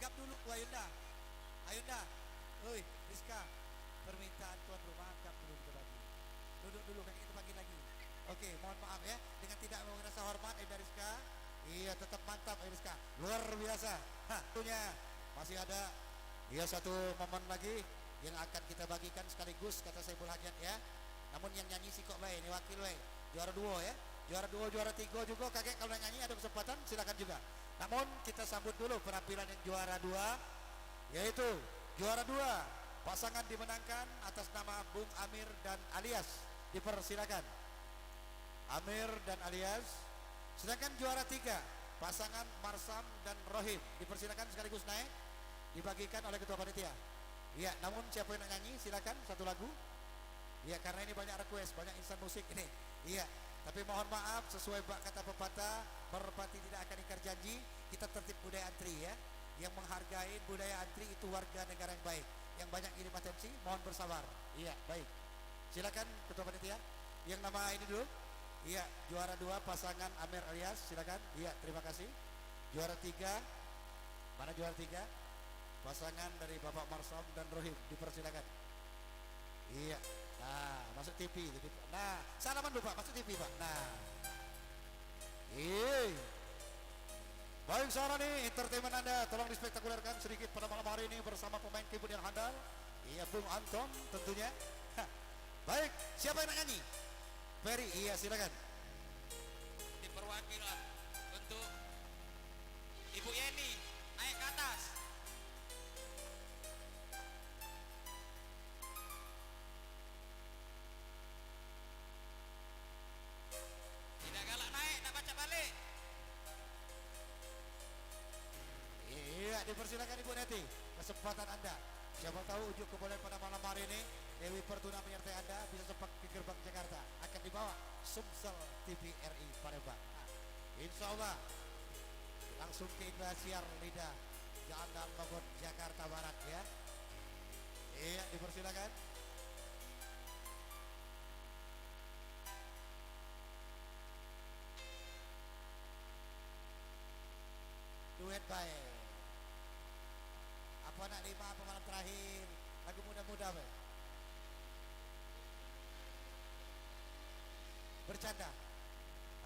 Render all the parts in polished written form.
Gap dulu Bu Ayunda. Ayunda, oi Rizka, permintaan tuan rumah gap dulu kita bagi. Duduk dulu, kaki kita panggil lagi. Oke, mohon maaf ya, dengan tidak mau merasa hormat Ayunda Rizka. Iya, tetap mantap Ayunda Rizka, luar biasa. Hah, tentunya masih ada, iya satu momen lagi yang akan kita bagikan sekaligus kata Saiful Hajat ya. Namun yang nyanyi si kok baik, ini wakil baik, juara duo ya, juara duo, juara tiga juga kakek kalau nyanyi ada kesempatan silakan juga. Namun kita sambut dulu penampilan yang juara dua, yaitu juara dua pasangan dimenangkan atas nama Bung Amir dan Alias, dipersilakan Amir dan Alias. Sedangkan juara tiga pasangan Marsam dan Rohim, dipersilakan sekaligus naik, dibagikan oleh ketua panitia. Iya, namun siapa yang nak nyanyi silakan satu lagu. Iya, karena ini banyak request, banyak insan musik ini. Iya, tapi mohon maaf sesuai kata pepatah, merpati tidak akan ingkar janji. Kita tertib budaya antri ya. Yang menghargai budaya antri itu warga negara yang baik. Yang banyak kirim atensi, mohon bersabar. Iya, baik. Silakan ketua panitia. Yang nama ini dulu. Iya, juara dua pasangan Amir Alias, silakan. Iya, terima kasih. Juara tiga, mana juara tiga? Pasangan dari Bapak Marsam dan Rohim, dipersilakan. Iya, nah masuk TV. Nah, salaman dulu Pak, masuk TV Pak. Nah, baik sekarang nih entertainment Anda tolong dispektakulerkan sedikit pada malam hari ini bersama pemain keyboard yang handal. Iya, Bung Anton tentunya. Hah. Baik, siapa yang nak nyanyi? Ferry, iya silakan. Diperwakilan untuk Ibu Yeni, naik ke atas. Tidak galak naik, nak baca balik. Iya, dipersilakan Ibu Neti, kesempatan Anda. Siapa tahu ujuk kebolehan pada malam hari ini Dewi Pertuna menyertai Anda bisa sempat ke gerbang Jakarta, akan dibawa Sumsel TVRI Palembang. Nah, insya Allah langsung ke Indosiar Lidah Jalan Bogor Jakarta Barat ya. Iya, dipersilakan. Duet baik. Apa nak lima apa malam terakhir? Lagu muda-muda baik. Bercanda.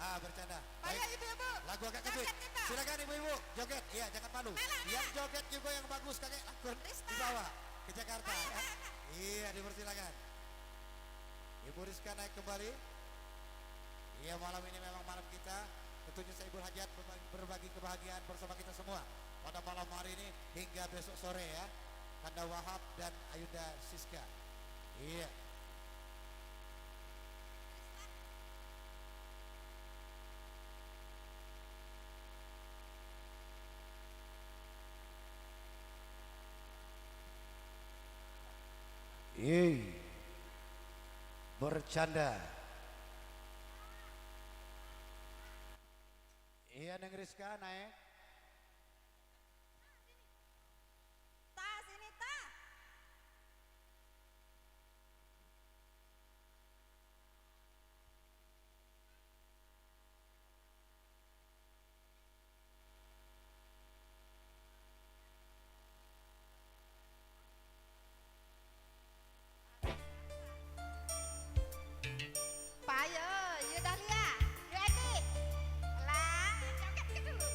Ah, bercanda. Ayo ibu-ibu. Lagu agak kebut. Silakan ibu-ibu joget. Iya, jangan malu. Yang joget juga yang bagus kakek akun dibawa ke Jakarta ya. Iya, dipersilakan. Ibu Rizka naik kembali. Iya, malam ini memang malam kita. Tentunya Saiful Hajat berbagi kebahagiaan bersama kita semua pada malam hari ini hingga besok sore ya. Kanda Wahab dan Ayunda Siska. Iya. Bercanda. Iya, Neng Rizka naik. Tas ini tas. Pak, ayo, yuk Dahlia, yuk Edi. Lah, joget ke dulu.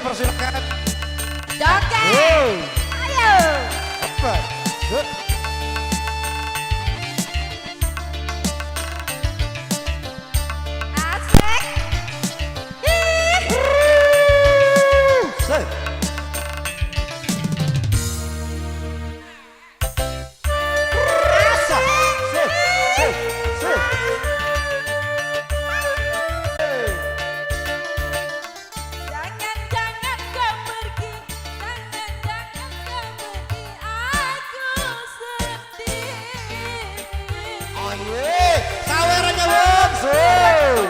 dipersilakan. Joget. Ayo. Apa? Good. Asik. Ih. Set. Asa. Set. Set. Set. Hey. Jangan kau pergi, jangan kau pergi, aku sedih. Aye, sawer aja bang. Set.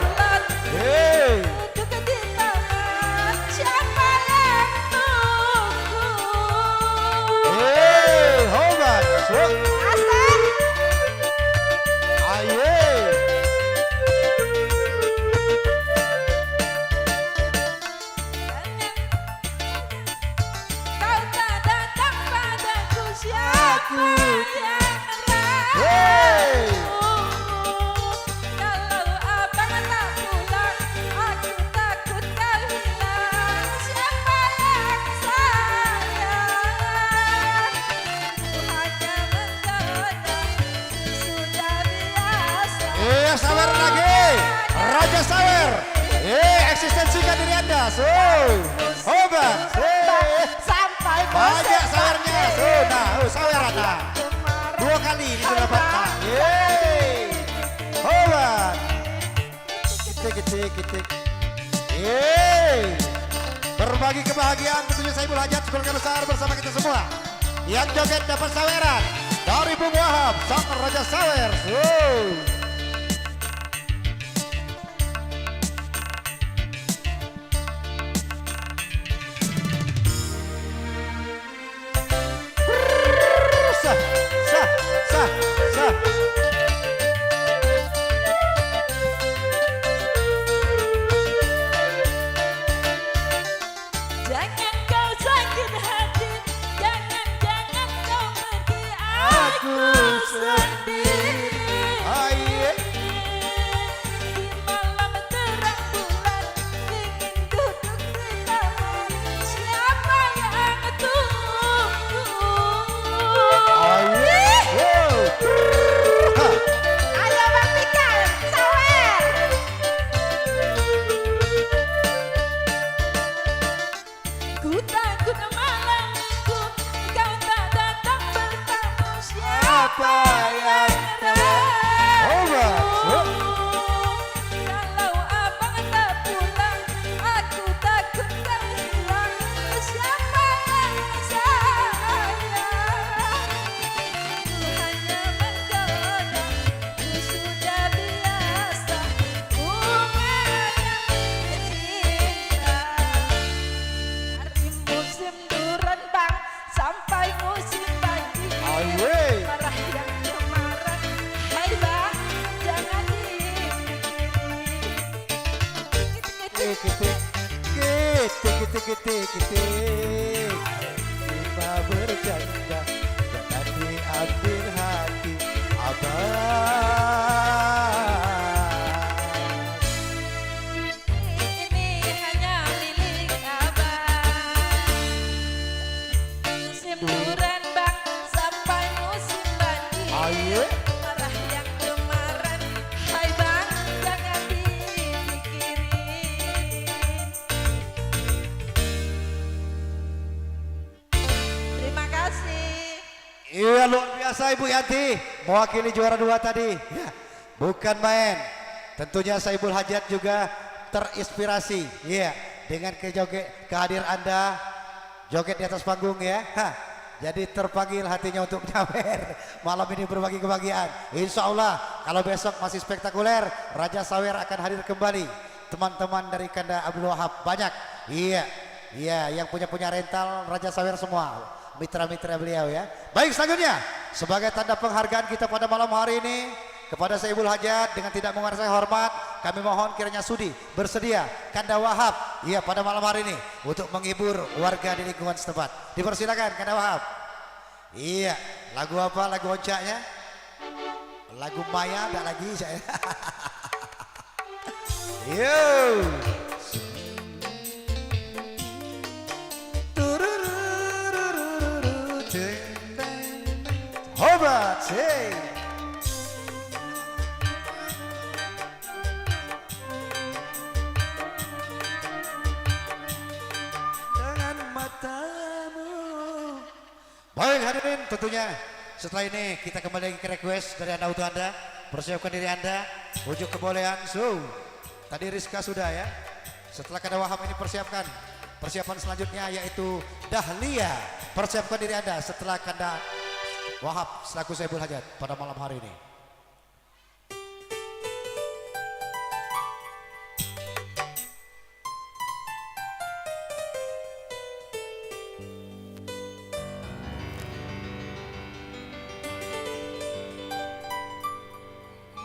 Hey. Untuk di tangan siapa yang tunggu? Hey, hobat. Set. Asik. Aye. Kau tak datang padaku, siapa yang Hey. kalau abang tak pulang, aku takut kau hilang. Siapa yang sayang? Ku hanya menggoda, sudah biasa. Sawer lagi. Raja Sawer. Eksistensikan diri Anda. So. Hobat. Sampai Banyak sawernya. So, nah, sawer Anda. 2 kali didapatkan. Yeay. Hobat. Kitik. Yeay. Berbagi kebahagiaan tentunya Saibul Hajat keluarga besar bersama kita semua. Yang joget dapat saweran dari Bung Wahab, sang Raja Sawer. Sah, sah, sah, sah. jangan kau sakit hati, jangan kau pergi, aku sedih. Aye. Di malam terang bulan, ingin duduk di taman, siapa yang tunggu? Aye. Wow. Ha. Ayo Bang Pikal, sawer. Ku takut malam minggu, kau tak datang bertamu, siapa yang Hobat. kalau abang tak pulang, aku takut kau hilang. Siapa yang sayang? Ku hanya menggoda, ku sudah biasa. Ku menganyam cinta. Dari musim duren bang sampai musim pagi. Aye. Marah yang kemarin, hai bang, jangan Kitik. Kita bercanda, jangan diambil hati abang. Ini hanya milik abang. Musim duren bang sampai musim banjir. Aye. Marah yang kemarin, hai bang, jangan dipikirin. Terima kasih. Iya, luar biasa Ibu Yanti mewakili juara 2 tadi. Ya, bukan main. Tentunya Saibul Hajat juga terinspirasi. Iya, dengan kehadiran Anda joget di atas panggung ya. Jadi terpanggil hatinya untuk nyawer malam ini berbagi kebahagiaan. Insya Allah kalau besok masih spektakuler, Raja Sawer akan hadir kembali. Teman-teman dari Kanda Abdul Wahab banyak. Iya, yang punya rental Raja Sawer semua. Mitra-mitra beliau ya. Baik, selanjutnya sebagai tanda penghargaan kita pada malam hari ini kepada Saibul Hajat dengan tidak mengurangi hormat, kami mohon kiranya sudi bersedia Kanda Wahab ya pada malam hari ini untuk menghibur warga di lingkungan setempat. Dipersilakan Kanda Wahab. Iya, lagu apa? Lagu oncaknya? Lagu Maya enggak lagi saya. Yo. Asik. Dengan matamu. Baik hadirin, tentunya setelah ini kita kembali lagi ke request dari Anda untuk Anda. Persiapkan diri Anda, ujuk kebolehan. So, tadi Rizka sudah ya. Setelah Kanda Wahab ini persiapkan. Persiapan selanjutnya yaitu Dahlia. Persiapkan diri Anda setelah Kanda Wahab selaku Saiful Hajat pada malam hari ini.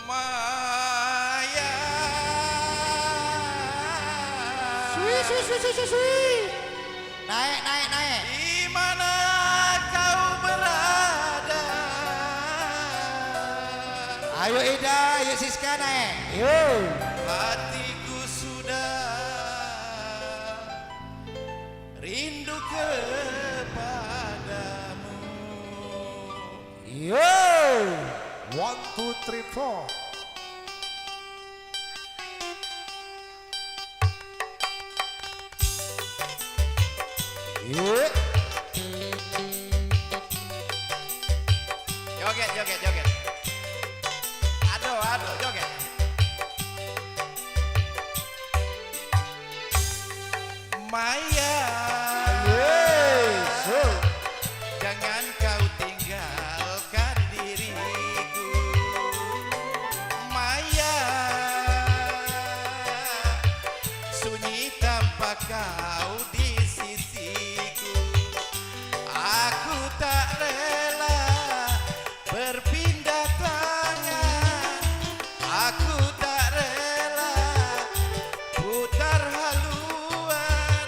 Maya. Naik, naik, naik. Di mana kau berada? Ayo Ida, ayo Siska naik. Yuk. Hatiku sudah rindu kepadamu. Yo. 1, 2, 3, 4. Yuk. Joget, joget, joget. Aduh, aduh, joget. Maya, Yes. So. jangan kau tinggalkan diriku. Maya, sunyi tanpa kau di sisiku. Aku tak rela berpindah tangan. Aku tak rela putar haluan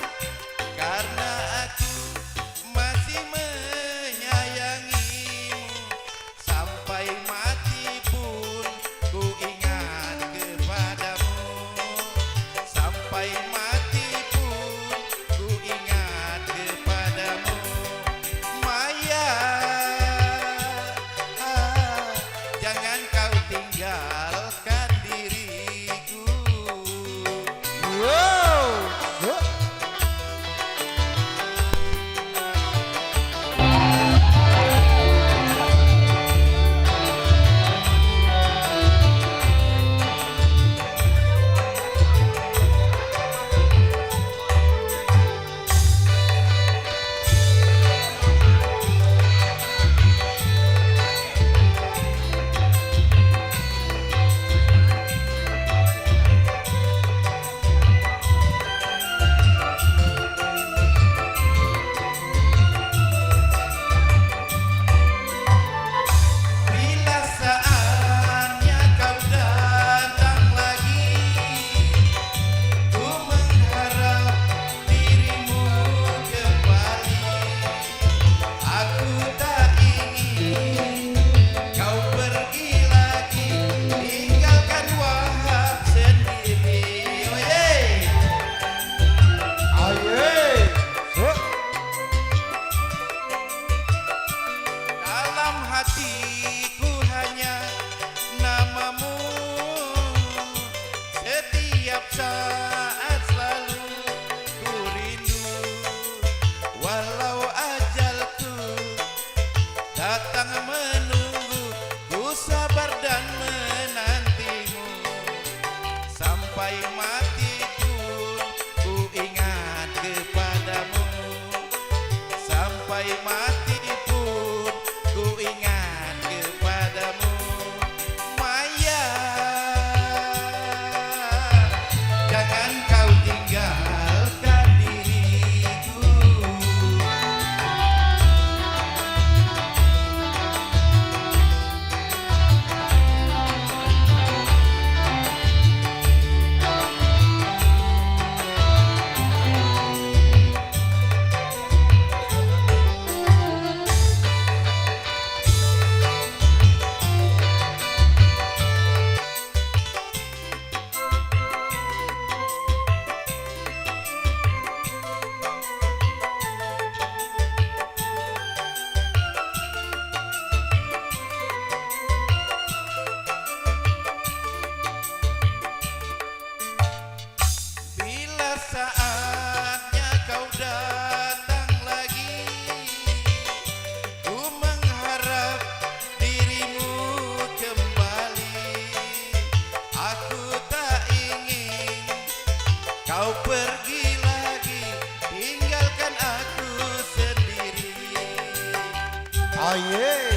Aye.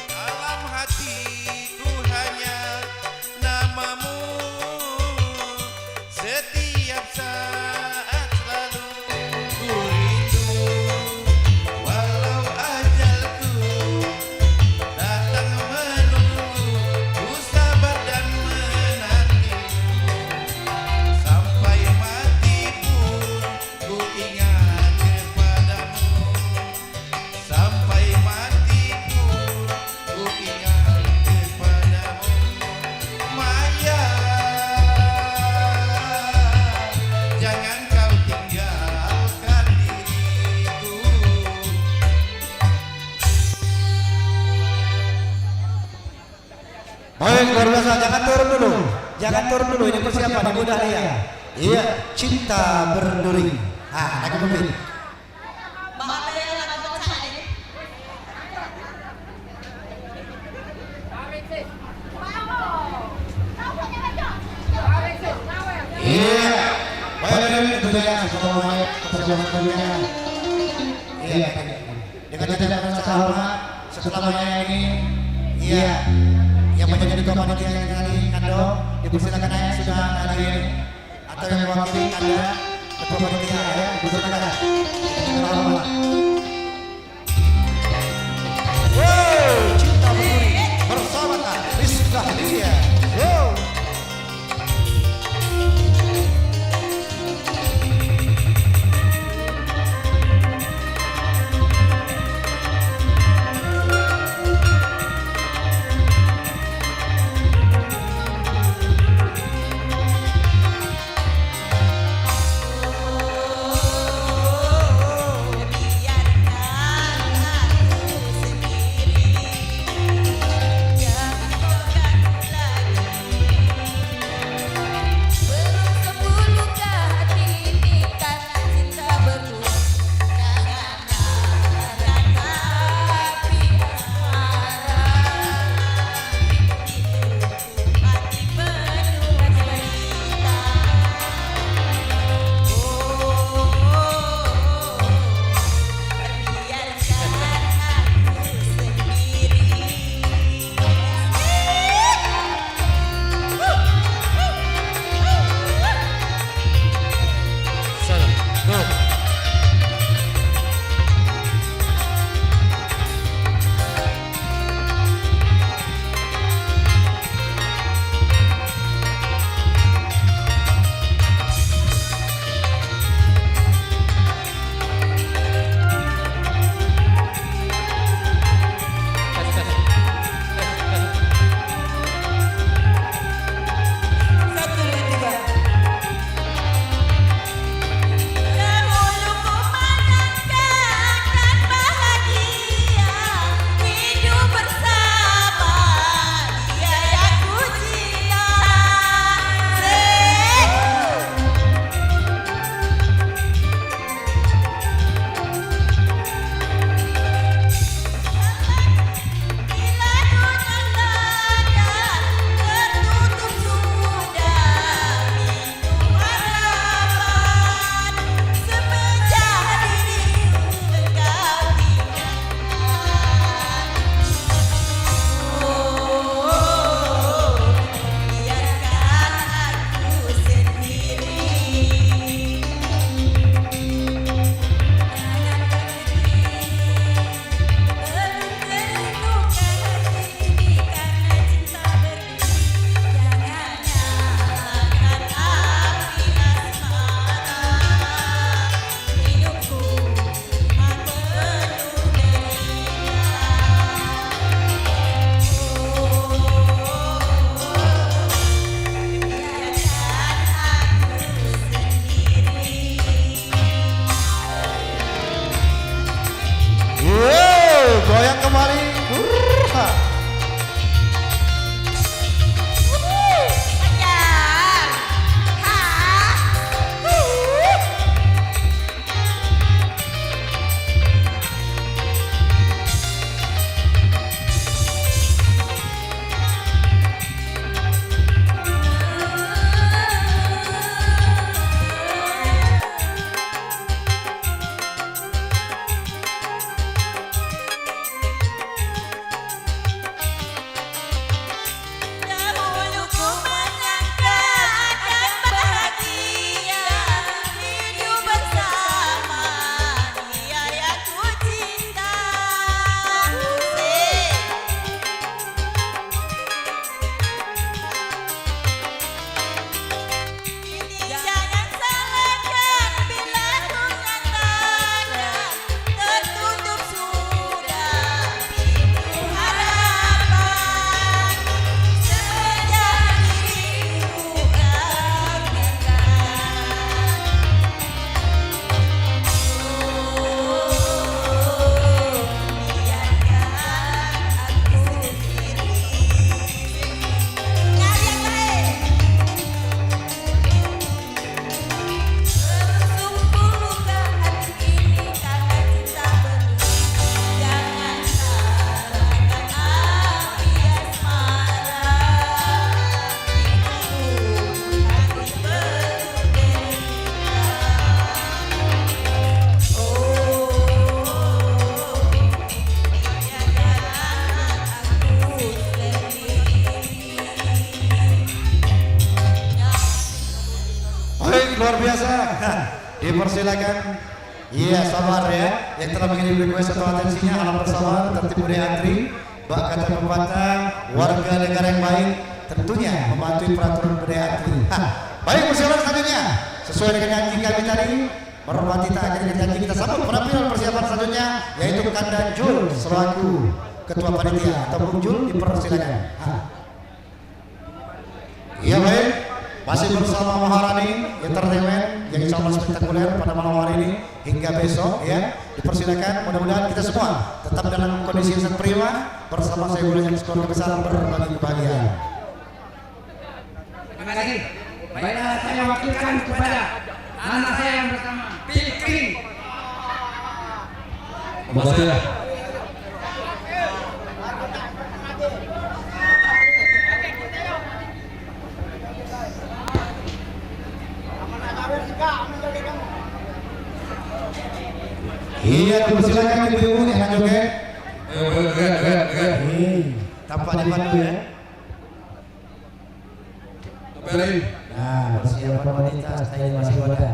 Dalam hatiku hanya namamu, setiap saat selalu ku rindu. Walau ajalku datang menunggu, ku sabar dan menanti. Sampai mati pun ku ingat kepadamu. Sampai mati pun ku ingat kepadamu. Maya, jangan kau tinggalkan diriku. Baik, luar biasa. Jangan turun dulu. Jangan turun dulu. Ini persiapan Ibu Dahlia. Iya, cinta berduri. Ah, lagi pemimpin. Iya. Baik, tentunya setelah persiapan tentunya. Iya. Dengan tidak rasa hormat setelah ini. Iya. Yang menjadi ketua panitia yang tadi Kando, dipersilakan aja sudah hadir atau yang mewakili Kanda ketua panitia ya, dipersilakan. Hormat. Wow, cinta berduri bersama Kak Rizka Dahlia. Wow. Biar Dipersilakan. Iya, sabar ya. Yang telah mengirim request atau atensinya alam bersabar, tertib budaya antri. Bak kata pepatah, warga negara yang baik tentunya mematuhi peraturan budaya antri. Baik, persiapan selanjutnya sesuai dengan janji kami tadi. Berhormati tak akan dengan janji kita sambut penampilan persiapan selanjutnya yaitu Kandan Jul selaku Ketua Panitia atau Bung Jul dipersilakan. Iya baik, masih bersama Maharani Entertainment yang insya Allah spektakuler pada malam hari ini hingga besok ya. Dipersilakan, mudah-mudahan kita semua tetap dalam kondisi yang sangat prima bersama saya Bulan yang sekeluarga besar berbagi kebahagiaan. Terima kasih. Baiklah, saya wakilkan kepada anak saya yang pertama, Fikri. Makasih ya. Iya, dipersilakan ibu-ibu yang joget. Tampak dipandu ya. Nah, persiapan wanita saya masih muda.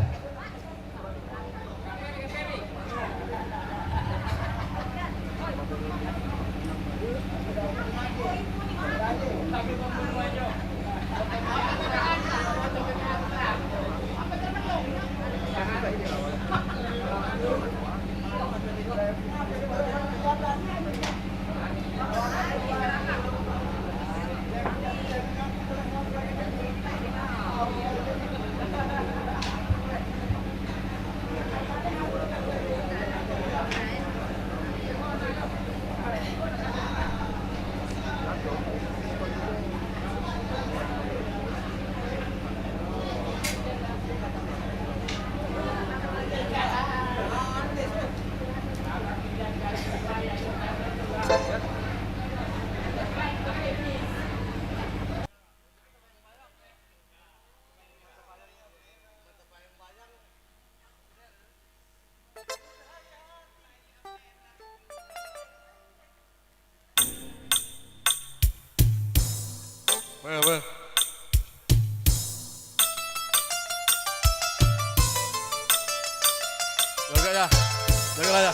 Well. Jaga aja.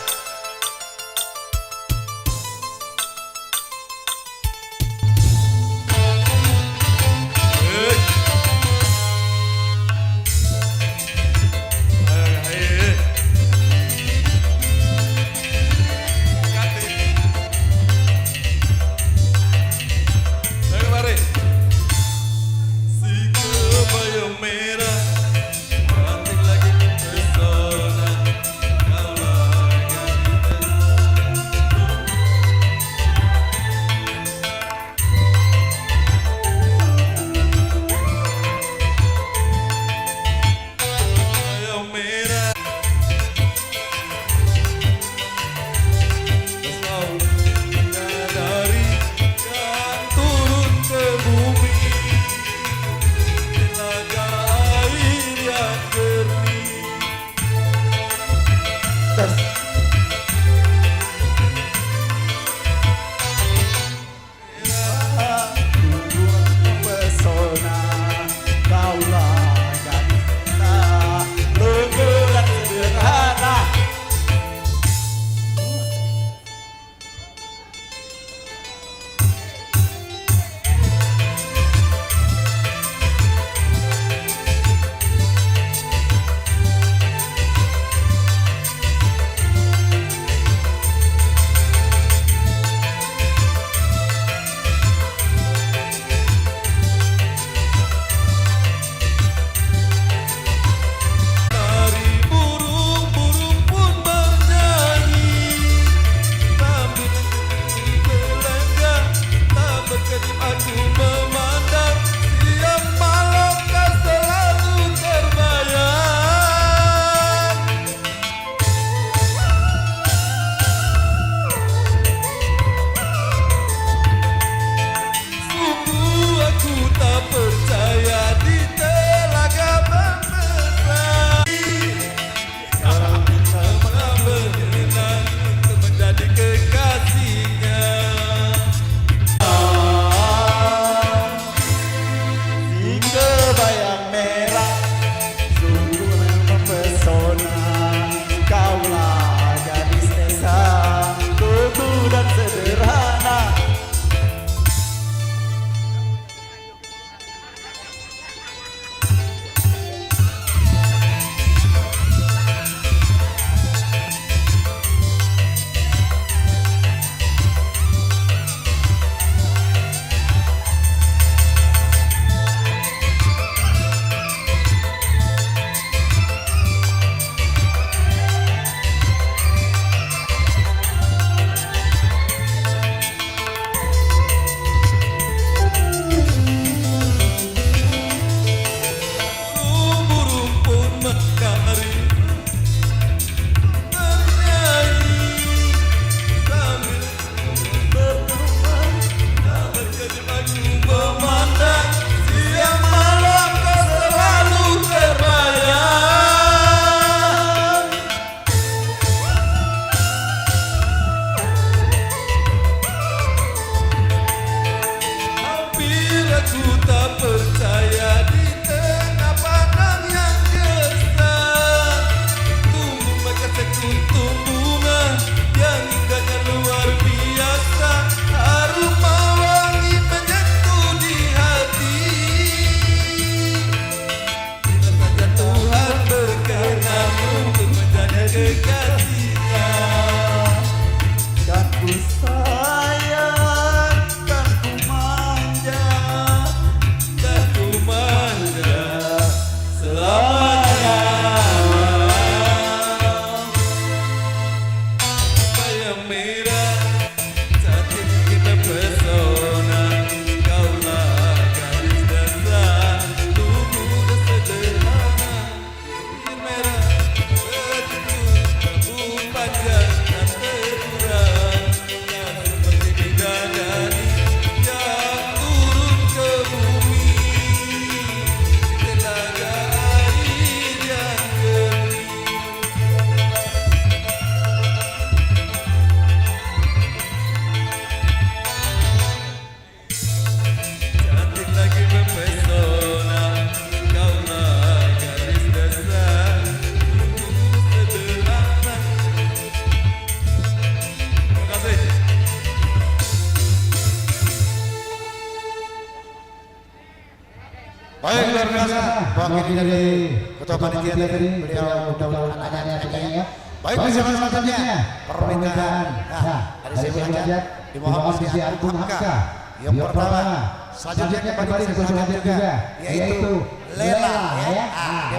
Baik, luar biasa. Wakil dari Ketua Panitia tadi, beliau mudah-mudahan anaknya ya. Baik, selanjutnya permintaan. Nah, dari saya belajar di Muhammad Sisi Agung Hamka. Yang pertama, selanjutnya kembali ke selanjutnya juga, yaitu Lela ya.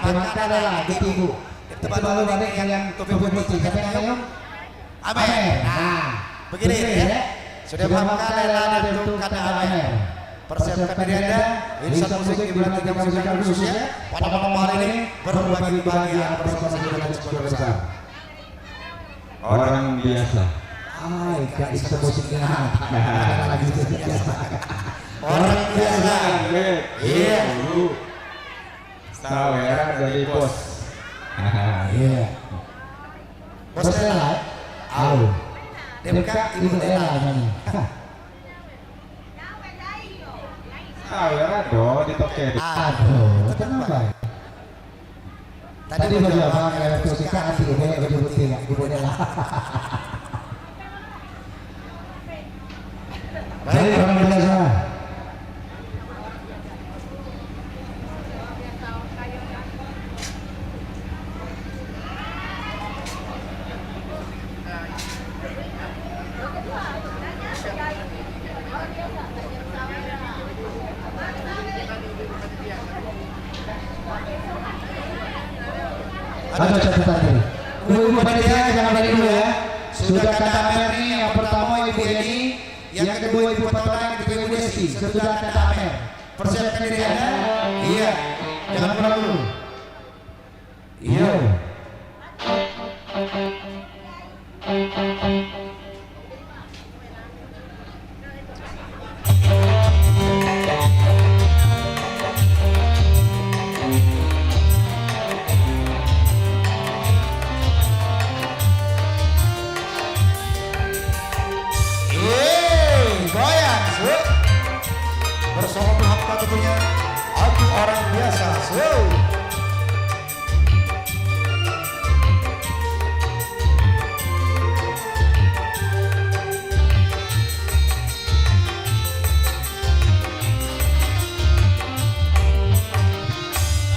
Dimakan Lela gitu Ibu. Itu baru adik yang topi putih. Siapa namanya? Amer. Nah, begini ya. Sudah makan Lela dan untuk kata Amer. Persiapkan diri Anda, insan musik hiburan tiga musikal khususnya pada malam hari ini berbagi bahagia bersama dengan sebuah besar. Orang biasa. Ay, gak bisa musiknya. Lagi biasa. Orang biasa. Iya. Sawera dari bos. Iya. Bos Lela. Au. Dekat Ibu Lela namanya. Sawera do di toket. Aduh, kenapa? Tadi mau jawab yang suka nanti ini baju putih nggak Ibu Lela. Baik, orang biasa. Ada catatan ini. Ibu panitia jangan balik dulu ya. Sudah kata Amer nih, yang pertama Ibu Eni, yang kedua Ibu Patona, yang ketiga Ibu Desi. Sudah kata Amer. Persiapkan diri Anda. Iya. Jangan pulang dulu. Iya. Bersama Hamka tentunya, aku orang biasa.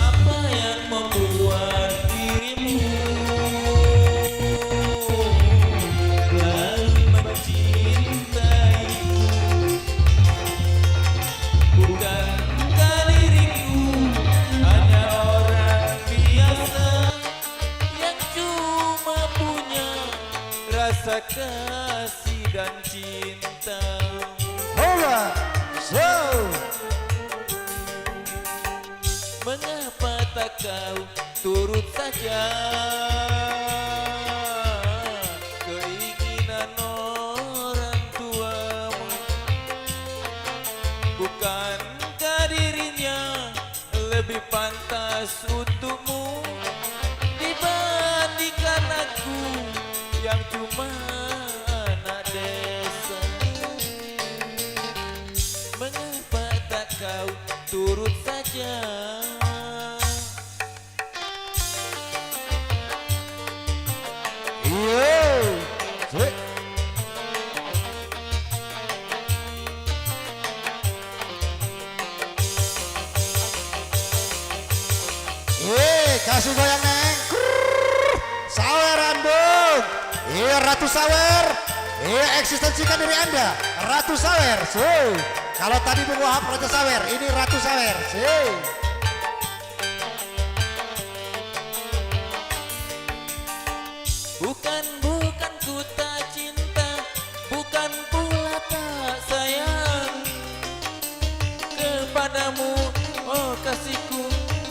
Apa yang membuat dirimu lalu mencintaiku? Bukankah diriku hanya orang biasa yang cuma punya rasa kasih dan cinta? Alright, so Mengapa tak kau turut saja keinginan orang tuamu? Bukankah dirinya lebih pantas untukmu dibandingkan aku yang cuma anak desa? Mengapa tak kau turut saja? kasih goyang neng. Sawer Ambung. Iya Ratu Sawer. Iya eksistensikan diri Anda. Ratu Sawer. Kalau tadi Bung Wahab Raja Sawer, ini Ratu Sawer. Bukan ku tak cinta, bukan pula tak sayang kepadamu, oh kasihku.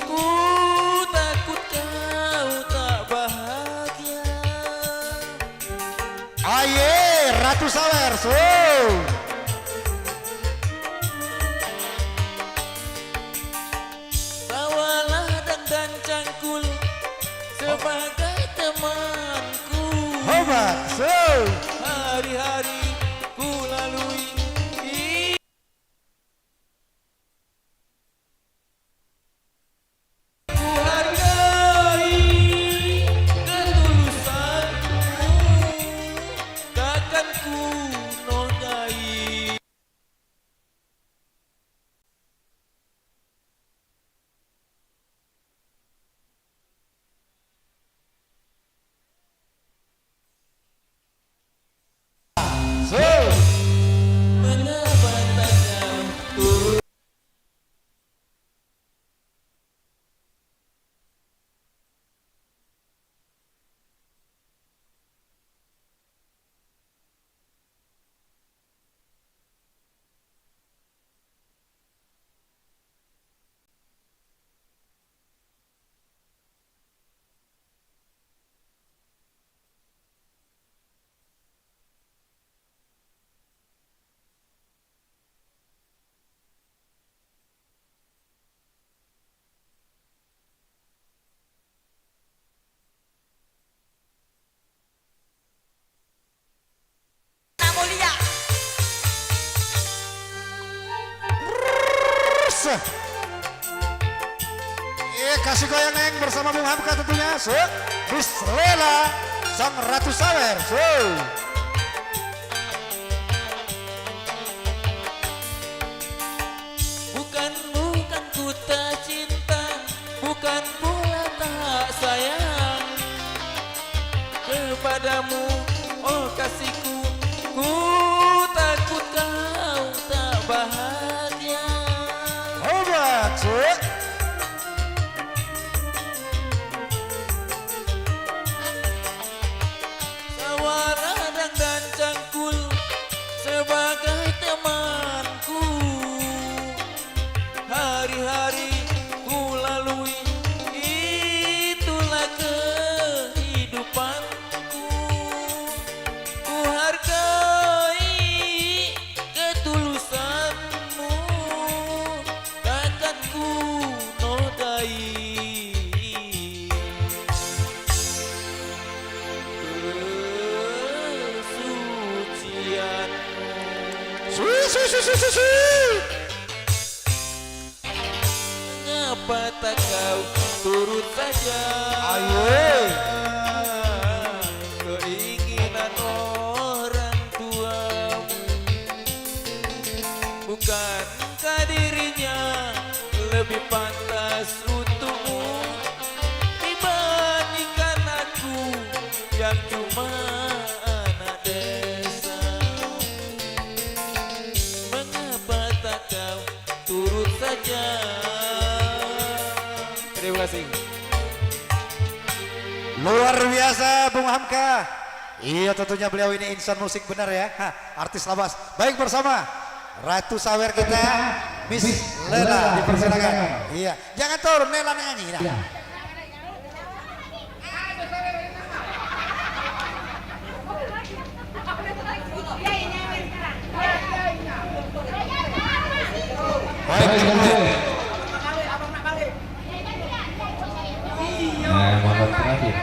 Ku takut kau tak bahagia. Aye, Ratu Sawer. Bawalah dan cangkul sebagai temanku. Kasih goyang neng bersama Bung Hamka tentunya. Miss Lela sang Ratu Sawer. Bukan ku tak cinta, bukan pula tak sayang kepadamu, oh kasihku. Ku takut kau tak bahagia. Obat, Sawara dan cangkul sebagai temanku. Hari-hari ku lalui, itulah kehidupanku. Ku hargai ketulusanmu, takkan ku nodai Mengapa tak kau turut saja keinginan orang tuamu? Bukankah dirinya lebih pantas untukmu dibandingkan aku yang cuma anak desa? Mengapa tak kau turut saja? Terima kasih. luar biasa Bung Hamka. Iya tentunya beliau ini insan musik benar ya. Artis labas. Baik bersama Ratu Sawer kita Miss Lela dipersilakan. Iya, jangan turun Lela nyanyi dah. Baik, nah, momen terakhir.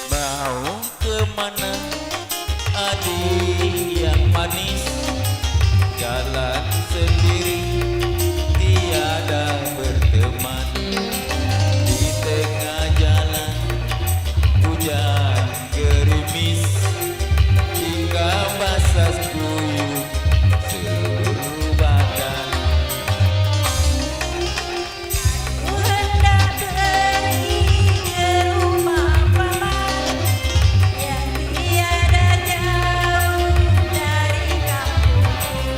Mau kemana adik yang manis? Jalan sendiri tiada berteman. Di tengah jalan hujan gerimis hingga basah kuyup seluruh badan. Ku hendak pergi ke rumah paman yang tiada jauh dari kampung.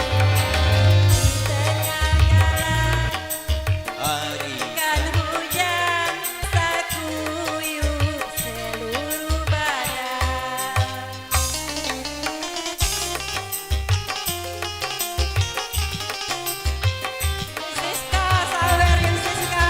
Tengah jalan Hari kan hujan sakuyup seluruh badan. Siska, sawerin Siska.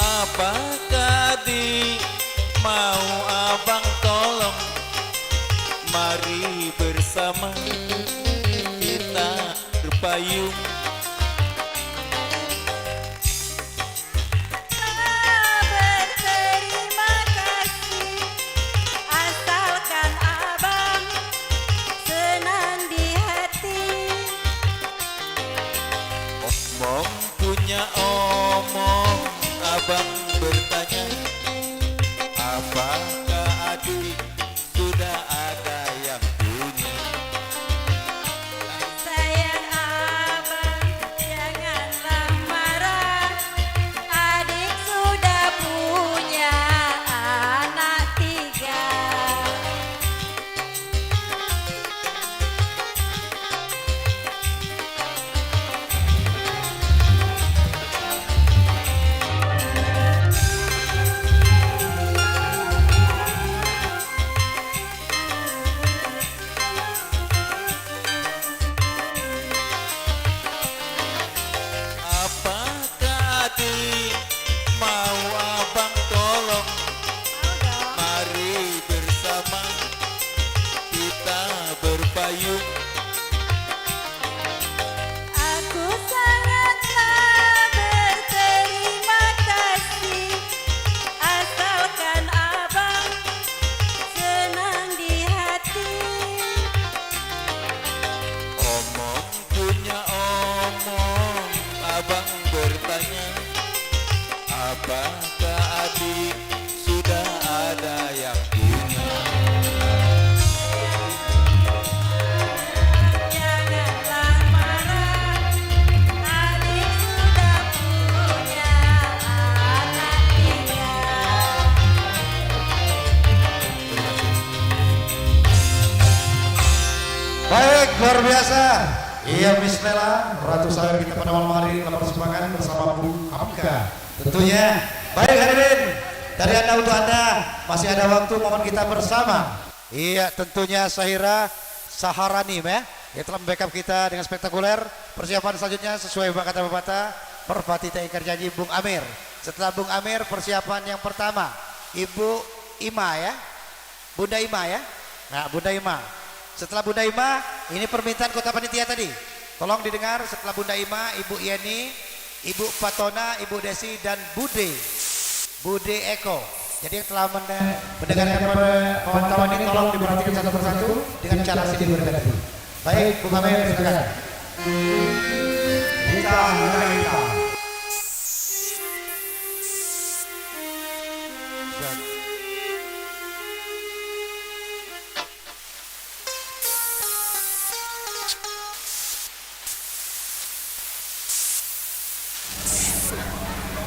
apakah di mau abang tolong? Mari bersama kita berpayung. Berterima kasih asalkan abang senang di hati. Omong punya omong, abang bertanya, apakah adik sudah ada yang punya? Sayang abang janganlah marah, adik sudah punya anak 3. luar biasa. Iya Miss Nela, Ratu Sawir kita pada malam hari ini telah persembahkan bersama Bung Hamka. Tentunya. Baik hadirin, dari Anda untuk Anda masih ada waktu momen kita bersama. Iya tentunya Sahira Saharani ya, yang telah membackup kita dengan spektakuler. Persiapan selanjutnya sesuai kata pepatah, merpati tak ingkar janji Bung Amir. Setelah Bung Amir persiapan yang pertama Ibu Ima ya, Bunda Ima ya. Nah Bunda Ima. Setelah Bunda Ima, ini permintaan kota panitia tadi. Tolong didengar setelah Bunda Ima, Ibu Yeni, Ibu Fatona, Ibu Desi dan Bude Eko. Jadi yang telah mendengarkan kawan-kawan ini tolong diperhatikan satu persatu dengan cara sini berganti. Baik, Bung Amir silakan. Kita.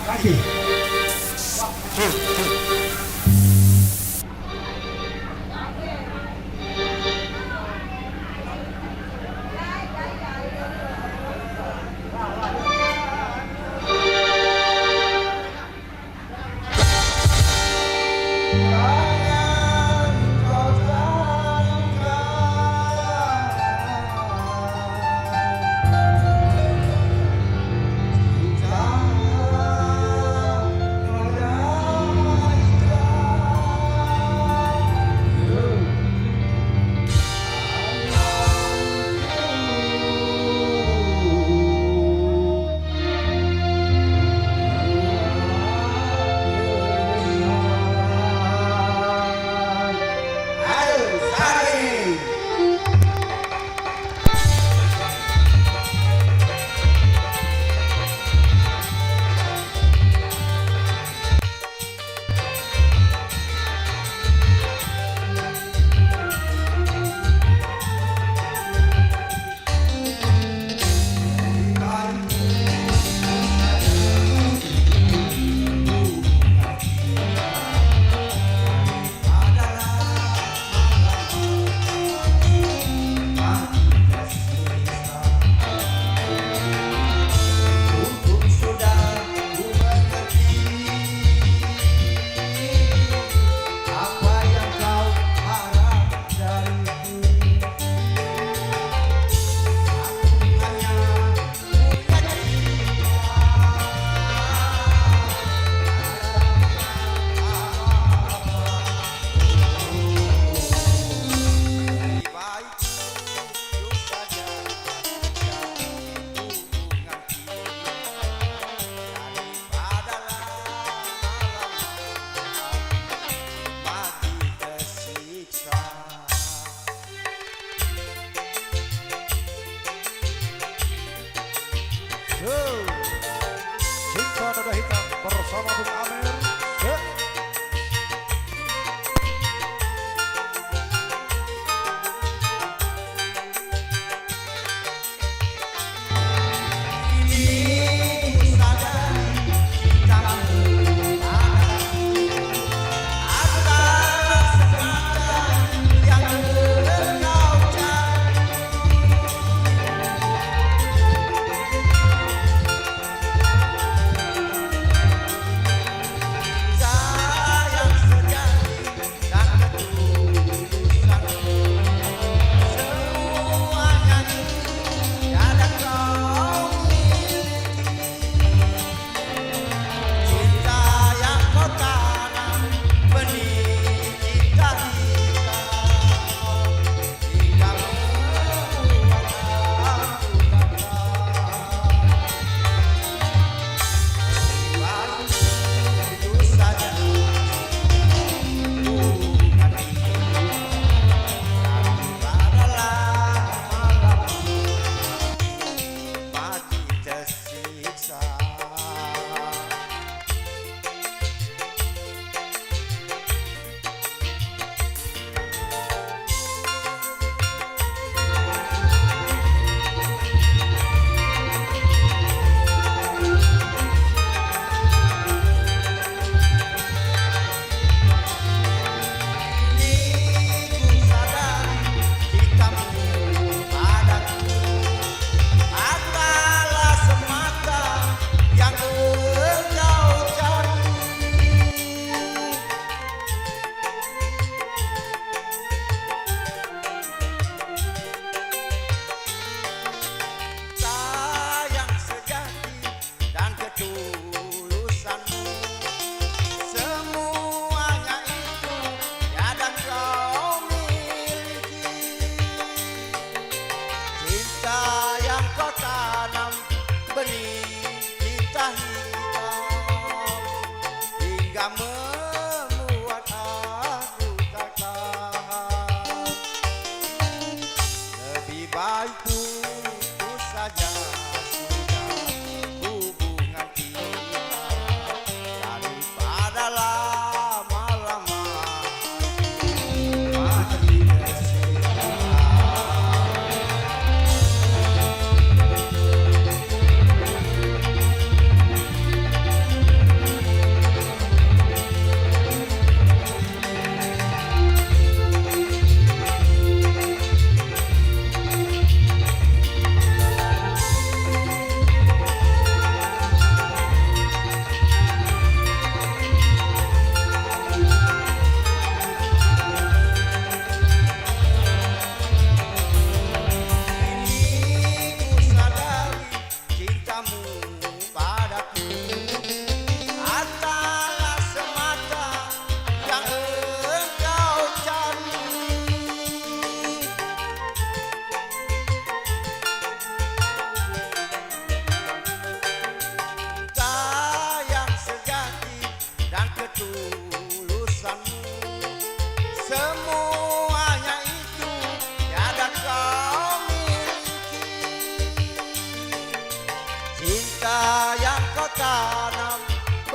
Lagi.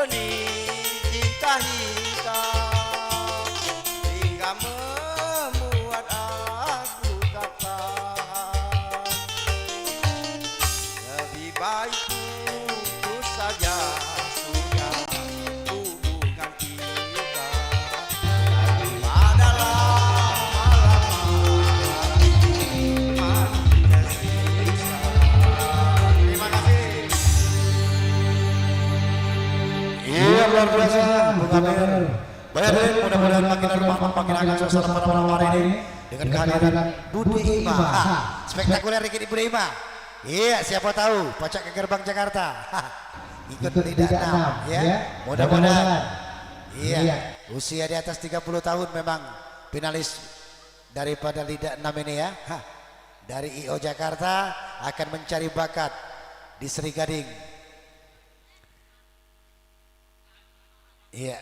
benih cinta hitam hingga membuat aku tak tahan. Lebih baik putus saja sudah hubungan kita daripada lama-lama mati tersiksa. Terima kasih. Iya luar biasa, Bung Amir. Baik, mudah-mudahan makin hangat suasana pada malam hari ini dengan kehadiran Bude Ima. Spektakuler dikit Bude Ima. Iya, siapa tahu pacak ke gerbang Jakarta. Ikut Lidah 6 ya. Mudah-mudahan. Iya, usia di atas 30 tahun memang finalis daripada Lidah 6 ini ya. Dari IO Jakarta akan mencari bakat di Sri Gading. Iya.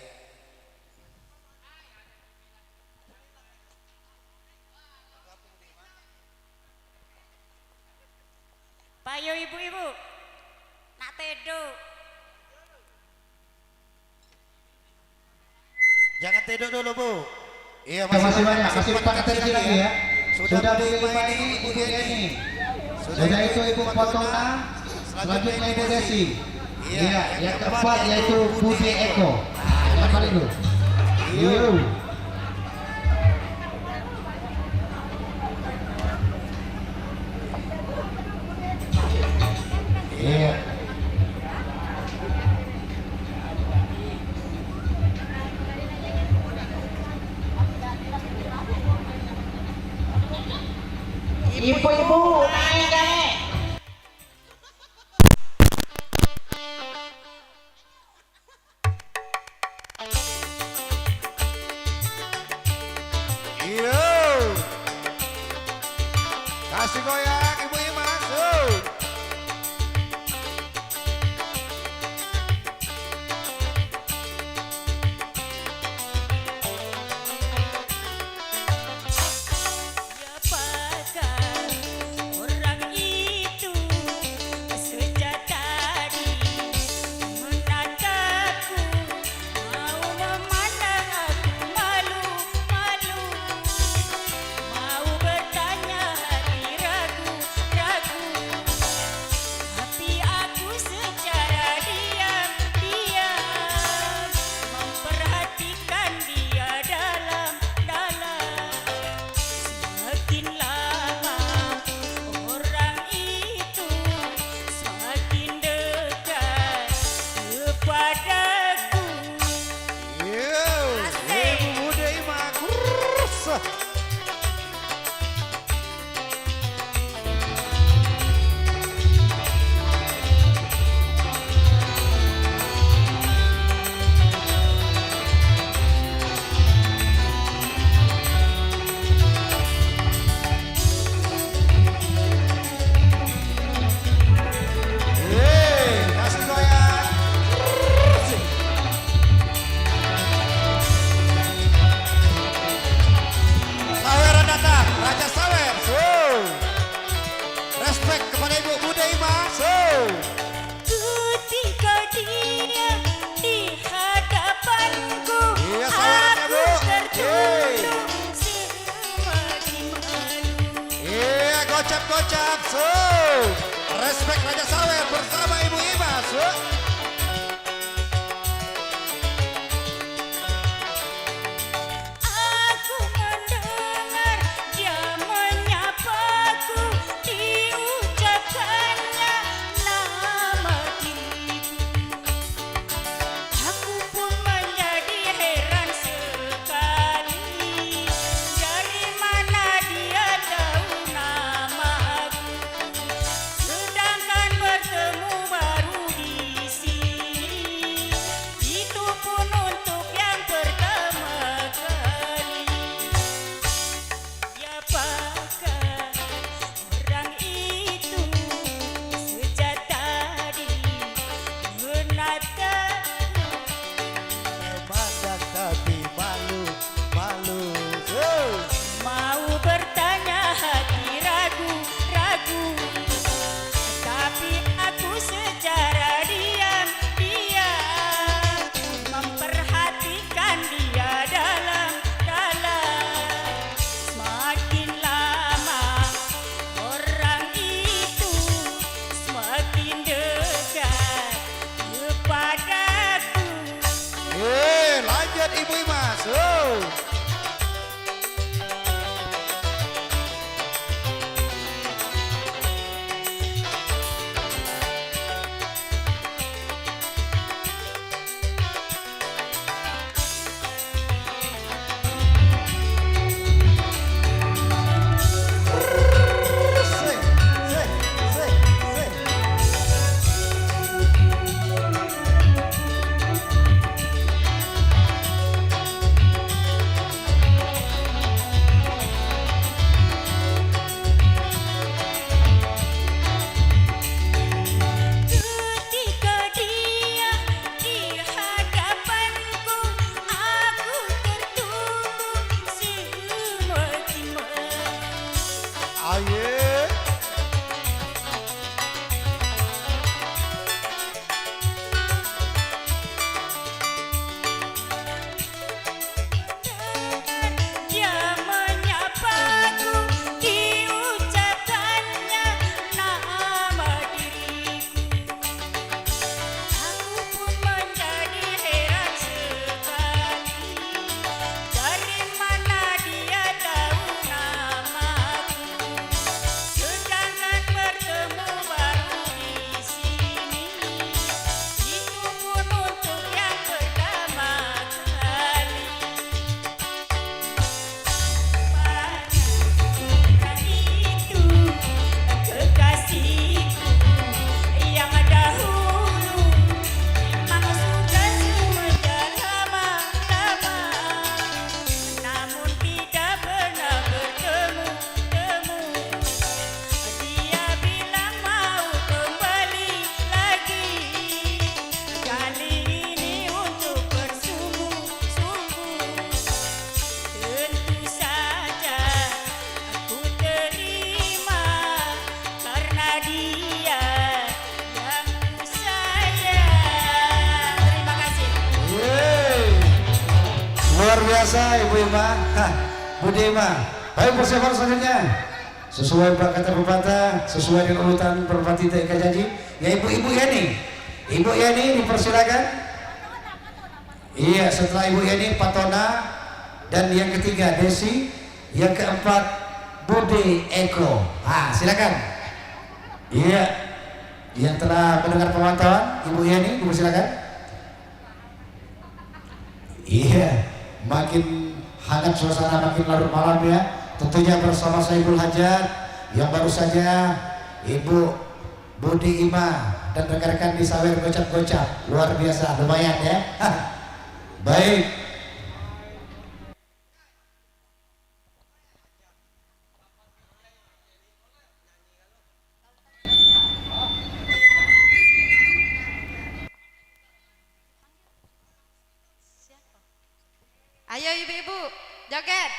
Payo ibu-ibu, nak tedo. Jangan tidur dulu Bu. Iya Masih banyak, masih 4 atensi lagi ya. Sudah Bude Bude Ima Ima ini, ini, Ibu Ibu Yeni. Yeni. Sudah itu Ibu Potona, selanjutnya Ibu Desi. Iya, yang keempat yaitu Bude Eko. Nah, kali itu. Yuk. Iya. Ibu-ibu naik naik. Iya. Kasih goyang Ibu Ima. Apakah orang itu sejak tadi menatapku, mau memandang aku malu-malu, mau bertanya hati ragu-ragu, tapi aku secara diam-diam memperhatikan dia dalam-dalam. Semakin lama orang itu semakin dekat kepadaku. Iya. Ibu Bude Ima. Kurus. Kasih goyang. Saweran datang, Raja Sawer. Respect kepada Ibu Bude Ima. Ketika dia di hadapanku, Iya, sawerannya, aku Bu. tertunduk semakin malu. Iya, gocap-gocap. Respect Raja Sawer bersama Ibu Ima. Aku mendengar dia menyapaku, diucapkannya nama diriku. Aku pun menjadi heran sekali, dari mana dia tahu nama aku, sedangkan bertemu baru di sini. luar biasa Ibu Ima. Hah, Budi Ima. Baik, persiapan selanjutnya sesuai kata pepatah, sesuai dengan urutan Merpati TK Janji, ya Ibu Yeni. Ibu Yeni dipersilakan. Iya, setelah Ibu Yeni Patona, dan yang ketiga Desi, yang keempat Budi Eko. Ah, silakan. Iya, yang telah mendengar pemantauan Ibu Yeni dipersilakan. Iya, makin hangat suasana, makin larut malam ya. Tentunya bersama Saiful Hajat yang baru saja Ibu Budi Ima dan rekan-rekan di Sawer gocap-gocap. Luar biasa, lumayan ya. Hah. Baik. Ayo ibu-ibu, joget.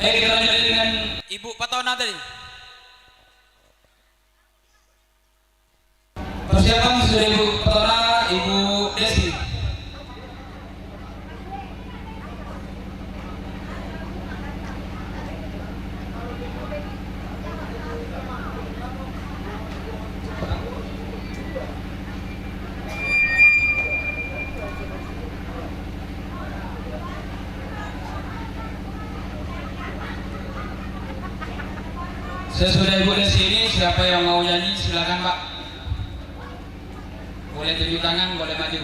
Baik, kita lanjut dengan Ibu Patona tadi. Persiapan sudah Ibu Patona, Ibu Desi. Sesudah Ibu Desi ini, siapa yang mau nyanyi silakan Pak. Boleh tunjuk tangan, boleh maju.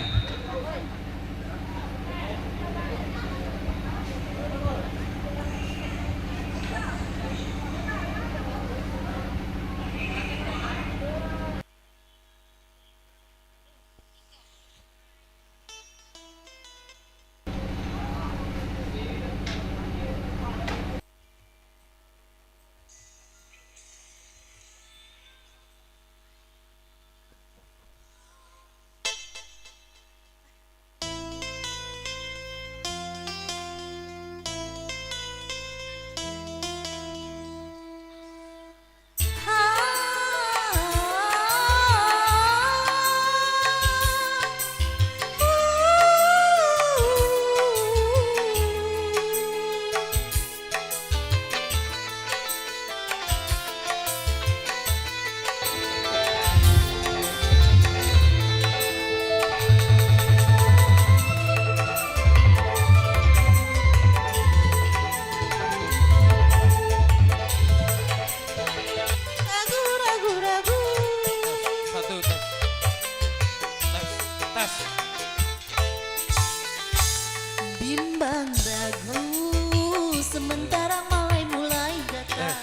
Bimbang ragu sementara mulai datang.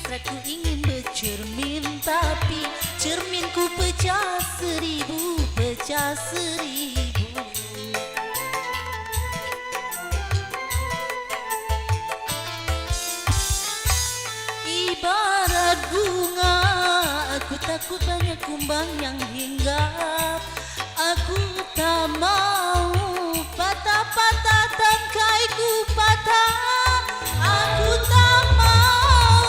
Hasratku ingin bercermin tapi cerminku pecah seribu. Ibarat bunga, aku takut banyak kumbang yang hinggap. Aku tak mau patah-patah tangkaiku patah. Aku tak mau.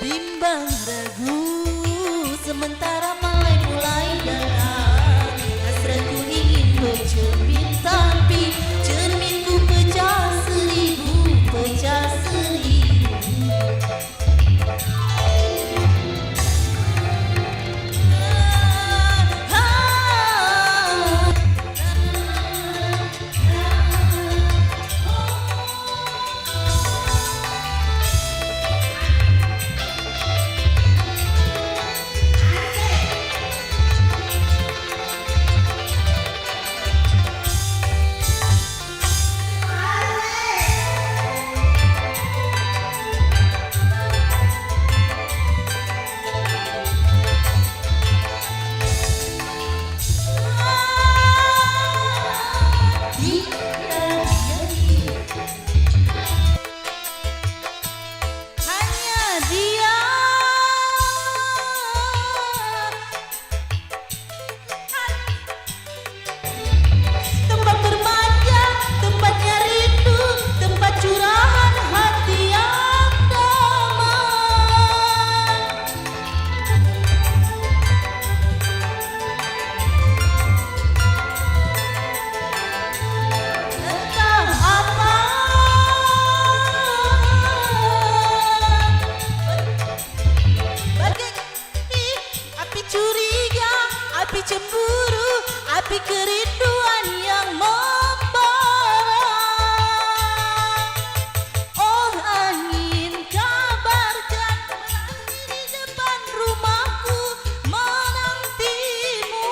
Bimbang ragu sementara mulai datang. Hasratku ingin bercermin tapi cerminku pecah seribu. api kerinduan yang membara. Oh angin kabarkan menanti di depan rumahku menantimu.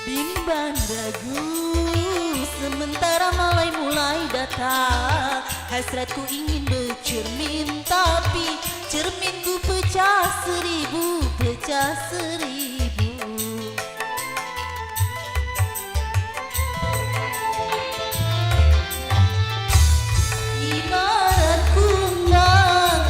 Bimbang ragu sementara mulai datang. Hasratku ingin bercermin tapi cerminku pecah seribu. Ibarat kumbang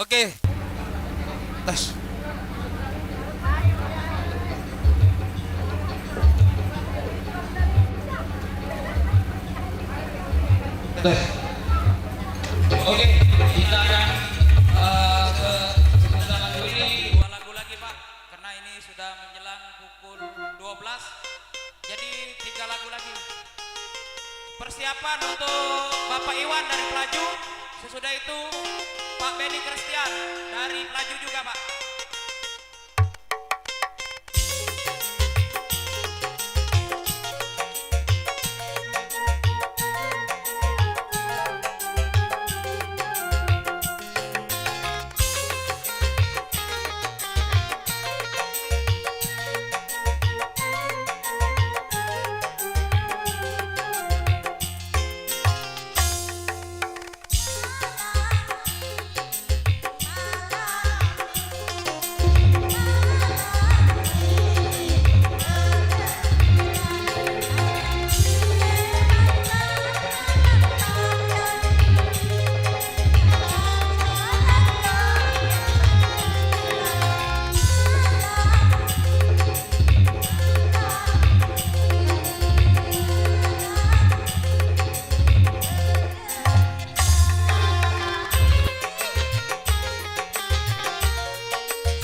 Oke. Tes. Tes. Oke, kita akan ke sebentar lagu ini 2 lagu lagi Pak, karena ini sudah menjelang pukul 12. Jadi 3 lagu lagi. Persiapan untuk Bapak Iwan dari Pelaju. Sesudah itu Pak Benny Christian dari Pelaju juga Pak.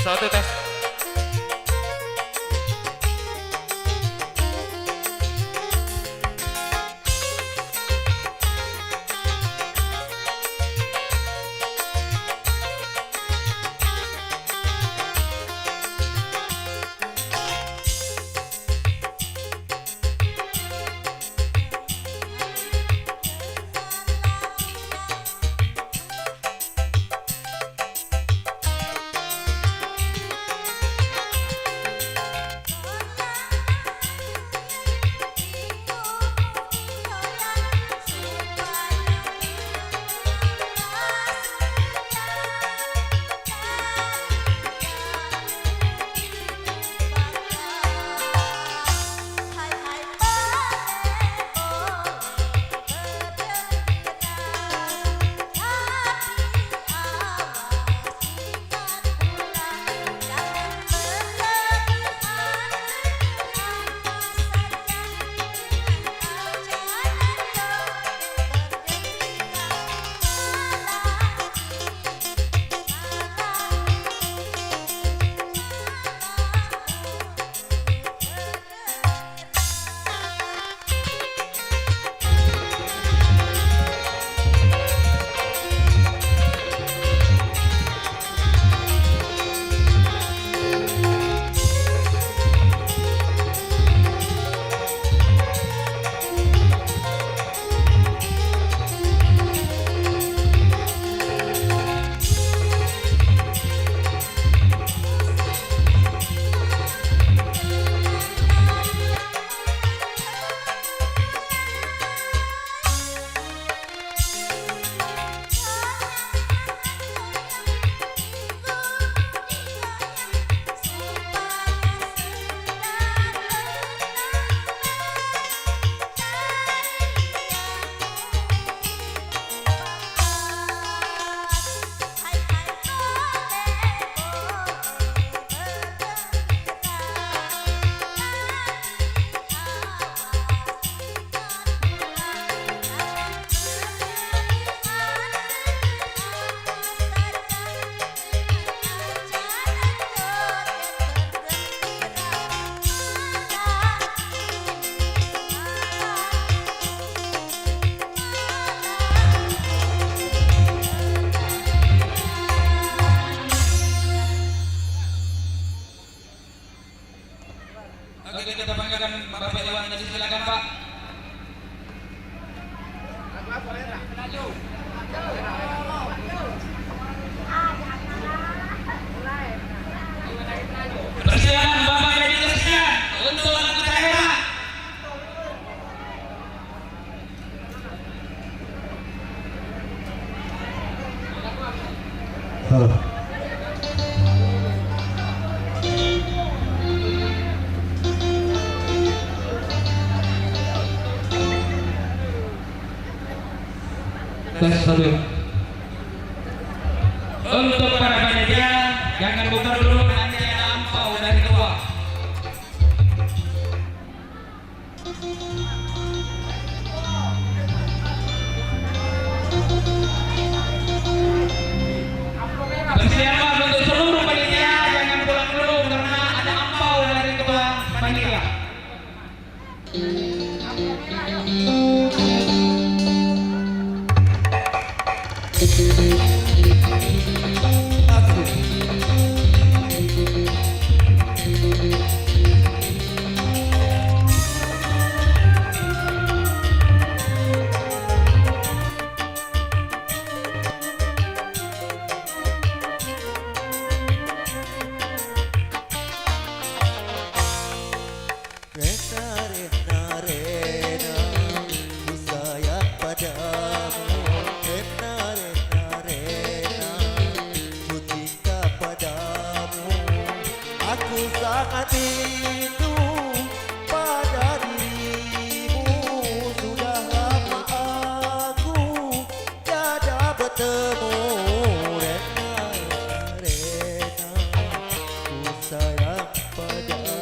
Satu tes. Oke, kita panggilkan Bapak Iwan tadi, silakan Pak. Persilakan Bapak Benny Christian untuk lagu terakhir. Tes satu. Untuk para panitia, jangan bubar dulu, nanti ada ampau dari tua. Persiapan untuk seluruh panitia, jangan pulang dulu karena ada ampau dari ketua panitia. Rena, Rena, ku sayang padamu. Rena, Rena, ku cinta padamu. Aku sangat rindu pada dirimu. Sudah lama aku tiada bertemu. Rena, Rena, ku sayang padamu.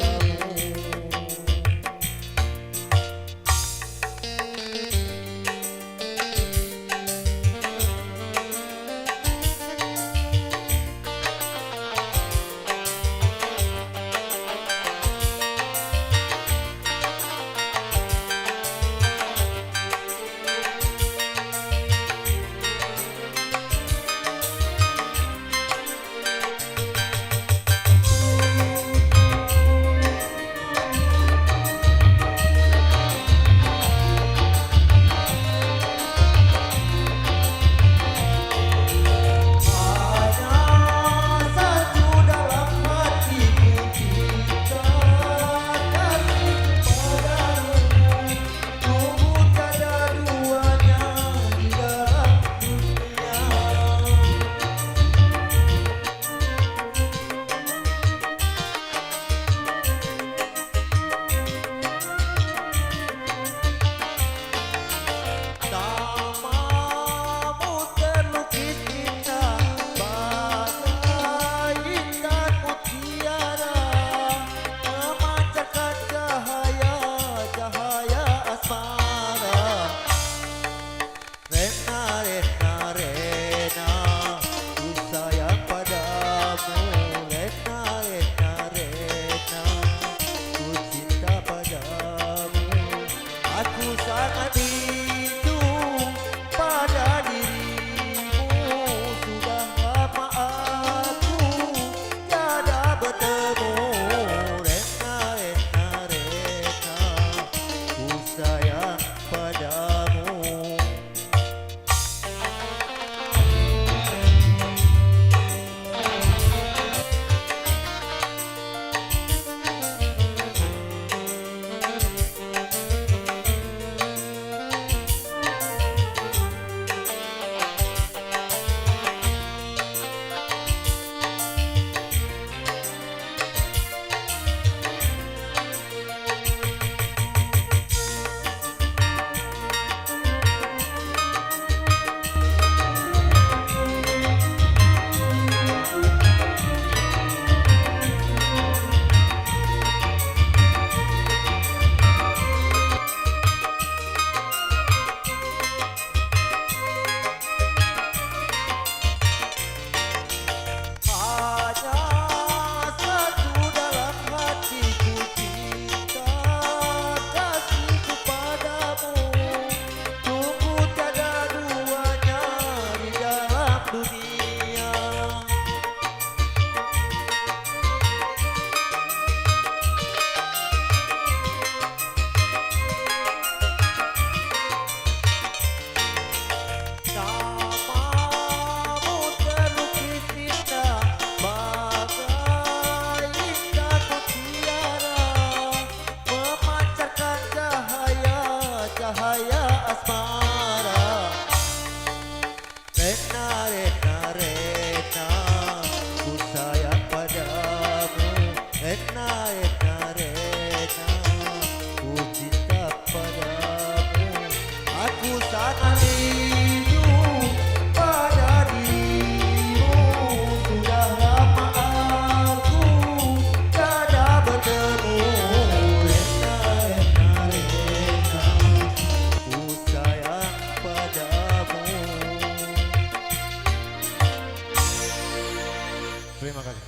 Terima kasih.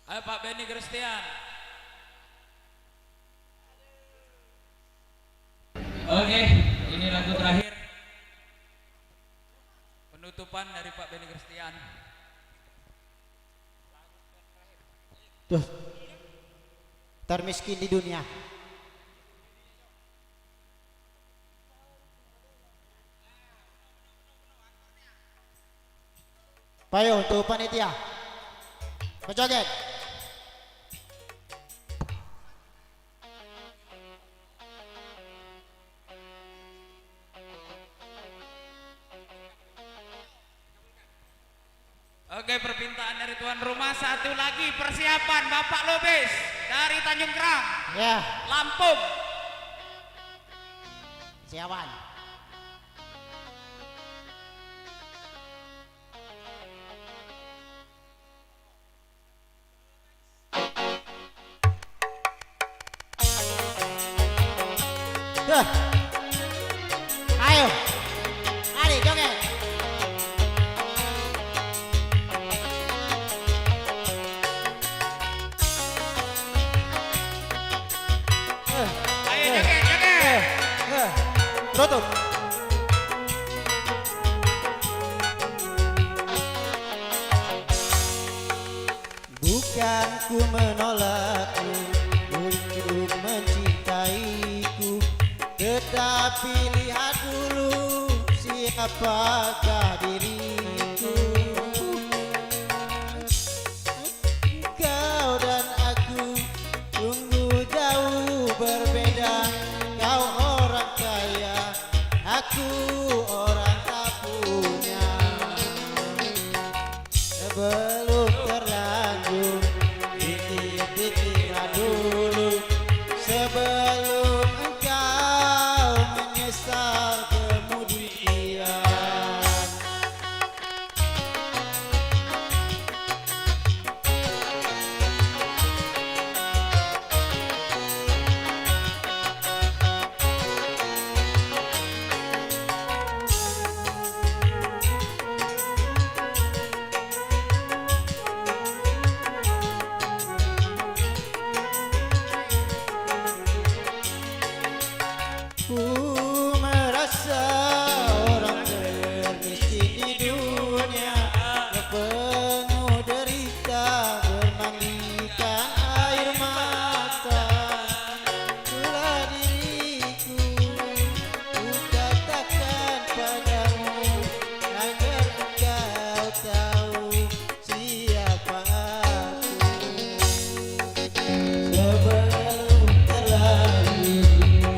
Ayo Pak Benny Christian. Oke, ini lagu terakhir. Penutupan dari Pak Benny Christian. Tuh. Termiskin di dunia. Payo untuk panitia. Berjoget. Oke, permintaan dari tuan rumah satu lagi persiapan Bapak Lubis dari Tanjung Kerang, Ya, Lampung. siawan. Duh. Ayo. Mari joget. Ayo joget, joget. Tutup. Bukan ku menolakmu untuk mencintaiku, tetapi lihat dulu siapakah diriku. Kau dan aku sungguh jauh berbeda. Kau orang kaya, aku orang tak punya. Sebelum terlanjur pikir-pikirlah dulu, sebelum engkau menyesal kemudian. Ku merasa orang termiskin di dunia, penuh derita bermandikan air mata. Itulah diriku, ku katakan padamu agar engkau tahu siapa aku. Sebelum terlanjur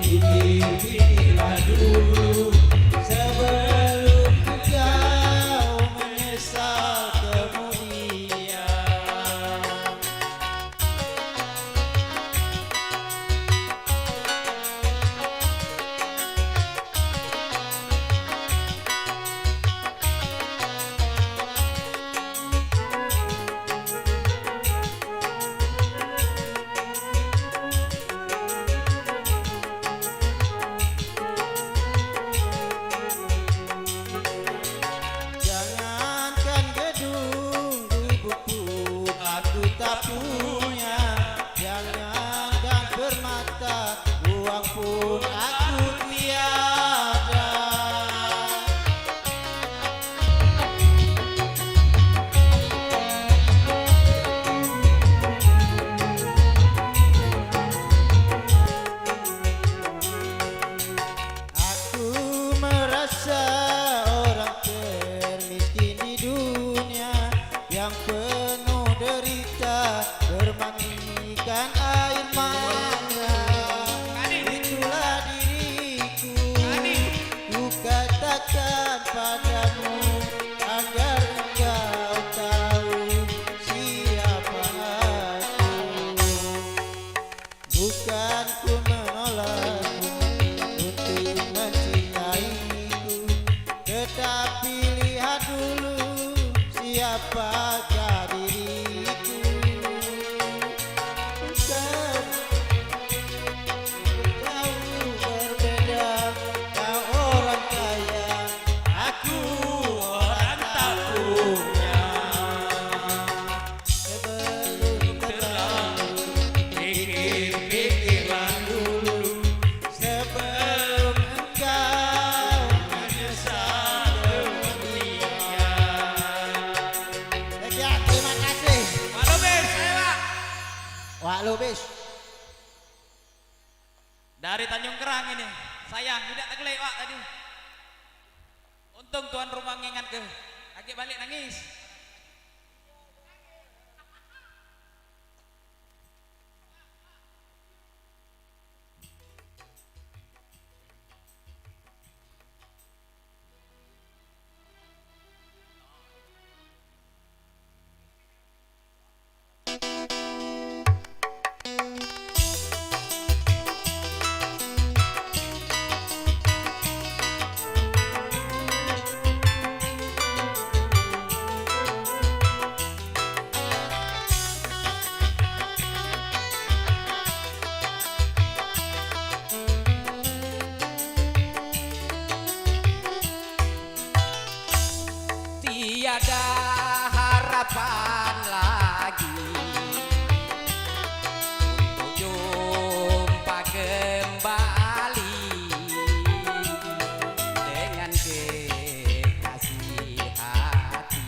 pikir-pikirlah dulu, sebelum engkau menyesal kemudian. Jangankan gedung gubuk pun aku tak punya, jangankan permata uang pun aku tiada. Aku merasa orang termiskin di dunia, yang penuh derita bermandikan air mata. Itulah diriku, ku katakan padamu agar engkau tahu siapa aku. Bukan ku menolakmu untuk mencintaiku, tetapi lihat dulu siapakah diriku. Kau jauh berbeda, kau orang kaya, aku orang tak punya. bis. Dari Tanjung Kerang ini. Sayang, tidak tergelek Pak tadi. Untung tuan rumah ngingat ke. Agak balik nangis. Tiada harapan lagi untuk jumpa kembali dengan kekasih hati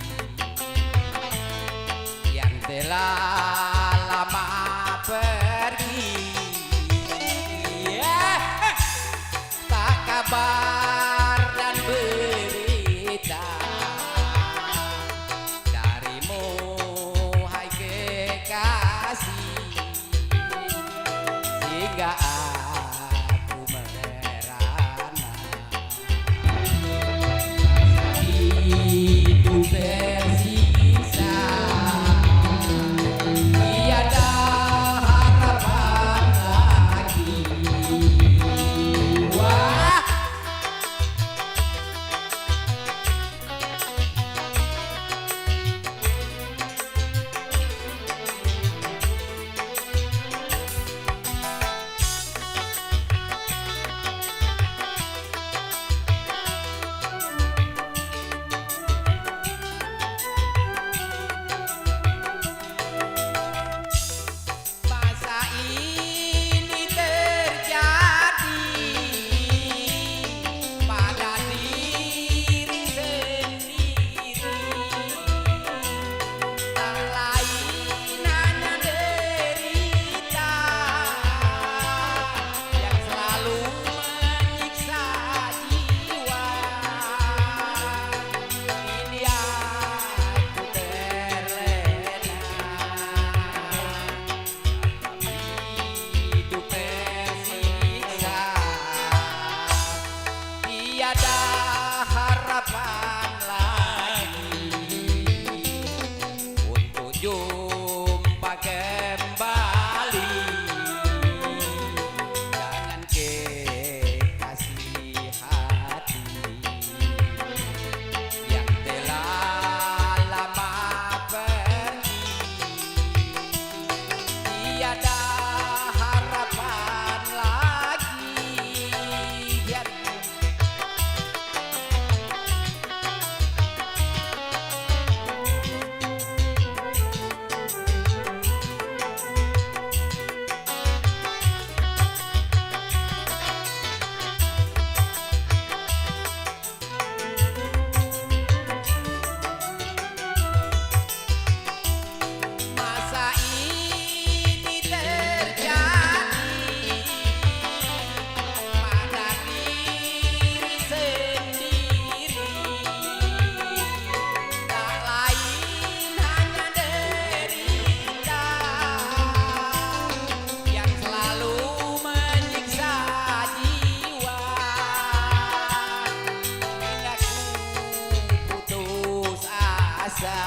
yang telah lama pergi. Tak kabar dan berita darimu, hai kekasih, sehingga aku merana hidup tersiksa, tiada harapan lagi. Wah, masa ini terjadi pada diri sendiri, tak lain hanya derita yang selalu menyiksa jiwa. Kini aku terlena hidup tersiksa, tiada harapan lagi untuk jumpa kembali dengan kekasih hati yang telah lama pergi. Tiada harapan lagi. Masa ini terjadi pada diri sendiri, tak lain hanya derita yang selalu menyiksa jiwa. Hingga ku putus asa